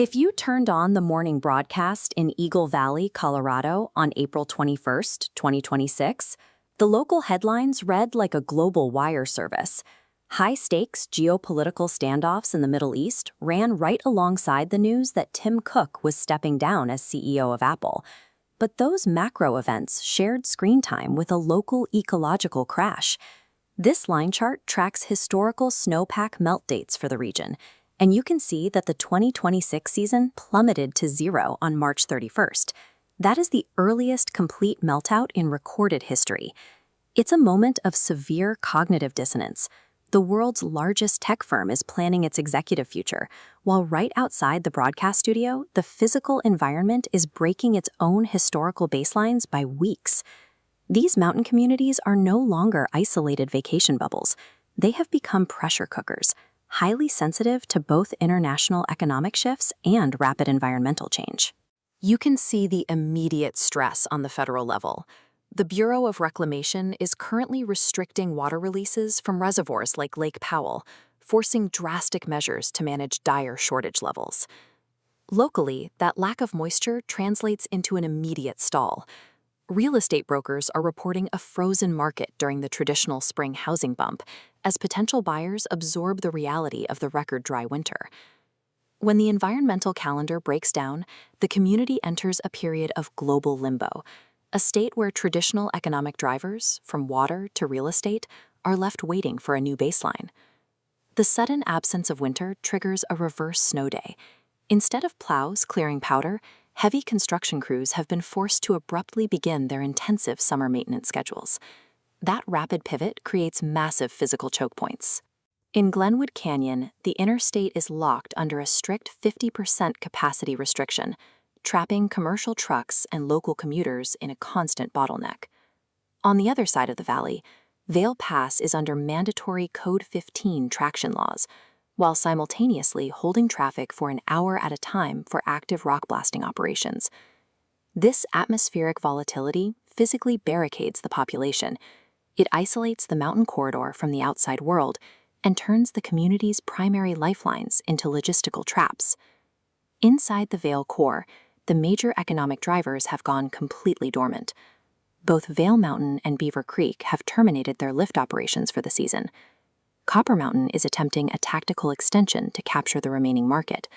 If you turned on the morning broadcast in Eagle Valley, Colorado on April 21st, 2026, the local headlines read like a global wire service. High-stakes geopolitical standoffs in the Middle East ran right alongside the news that Tim Cook was stepping down as CEO of Apple. But those macro events shared screen time with a local ecological crash. This line chart tracks historical snowpack melt dates for the region, and you can see that the 2026 season plummeted to 0 on March 31st. That is the earliest complete meltout in recorded history. It's a moment of severe cognitive dissonance. The world's largest tech firm is planning its executive future, while right outside the broadcast studio, the physical environment is breaking its own historical baselines by weeks. These mountain communities are no longer isolated vacation bubbles. They have become pressure cookers, highly sensitive to both international economic shifts and rapid environmental change. You can see the immediate stress on the federal level. The Bureau of Reclamation is currently restricting water releases from reservoirs like Lake Powell, forcing drastic measures to manage dire shortage levels. Locally, that lack of moisture translates into an immediate stall. Real estate brokers are reporting a frozen market during the traditional spring housing bump, as potential buyers absorb the reality of the record dry winter. When the environmental calendar breaks down, the community enters a period of global limbo, a state where traditional economic drivers, from water to real estate, are left waiting for a new baseline. The sudden absence of winter triggers a reverse snow day. Instead of plows clearing powder, heavy construction crews have been forced to abruptly begin their intensive summer maintenance schedules. That rapid pivot creates massive physical choke points. In Glenwood Canyon, the interstate is locked under a strict 50% capacity restriction, trapping commercial trucks and local commuters in a constant bottleneck. On the other side of the valley, Vail Pass is under mandatory Code 15 traction laws, while simultaneously holding traffic for an hour at a time for active rock blasting operations. This atmospheric volatility physically barricades the population. It isolates the mountain corridor from the outside world and turns the community's primary lifelines into logistical traps. Inside the Vail core, the major economic drivers have gone completely dormant. Both Vail Mountain and Beaver Creek have terminated their lift operations for the season. Copper Mountain is attempting a tactical extension to capture the remaining market,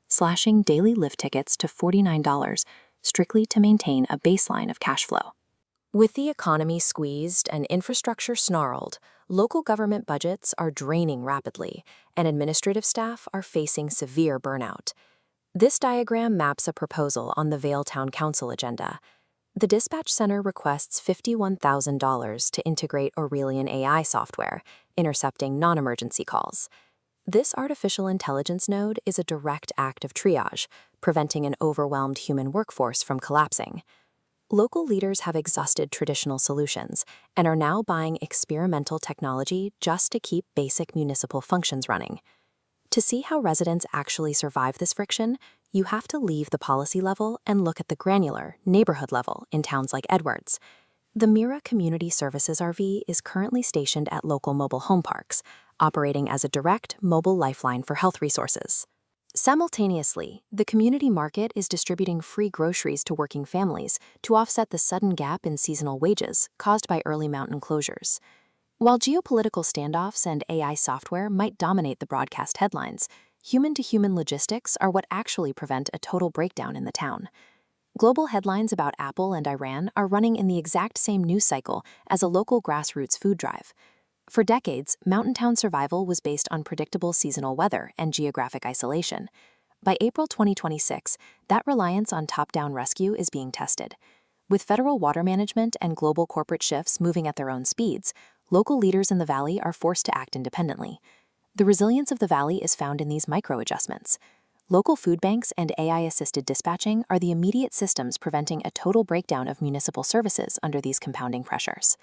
slashing daily lift tickets to $49 strictly to maintain a baseline of cash flow. With the economy squeezed and infrastructure snarled, local government budgets are draining rapidly, and administrative staff are facing severe burnout. This diagram maps a proposal on the Vail Town Council agenda. The dispatch center requests $51,000 to integrate Aurelian AI software, intercepting non-emergency calls. This artificial intelligence node is a direct act of triage, preventing an overwhelmed human workforce from collapsing. Local leaders have exhausted traditional solutions and are now buying experimental technology just to keep basic municipal functions running. To see how residents actually survive this friction, you have to leave the policy level and look at the granular, neighborhood level in towns like Edwards. The Mira Community Services RV is currently stationed at local mobile home parks, operating as a direct mobile lifeline for health resources. Simultaneously, the community market is distributing free groceries to working families to offset the sudden gap in seasonal wages caused by early mountain closures. While geopolitical standoffs and AI software might dominate the broadcast headlines, human-to-human logistics are what actually prevent a total breakdown in the town. Global headlines about Apple and Iran are running in the exact same news cycle as a local grassroots food drive. For decades, mountain town survival was based on predictable seasonal weather and geographic isolation. By April 2026, that reliance on top-down rescue is being tested. With federal water management and global corporate shifts moving at their own speeds, local leaders in the valley are forced to act independently. The resilience of the valley is found in these micro-adjustments. Local food banks and AI-assisted dispatching are the immediate systems preventing a total breakdown of municipal services under these compounding pressures.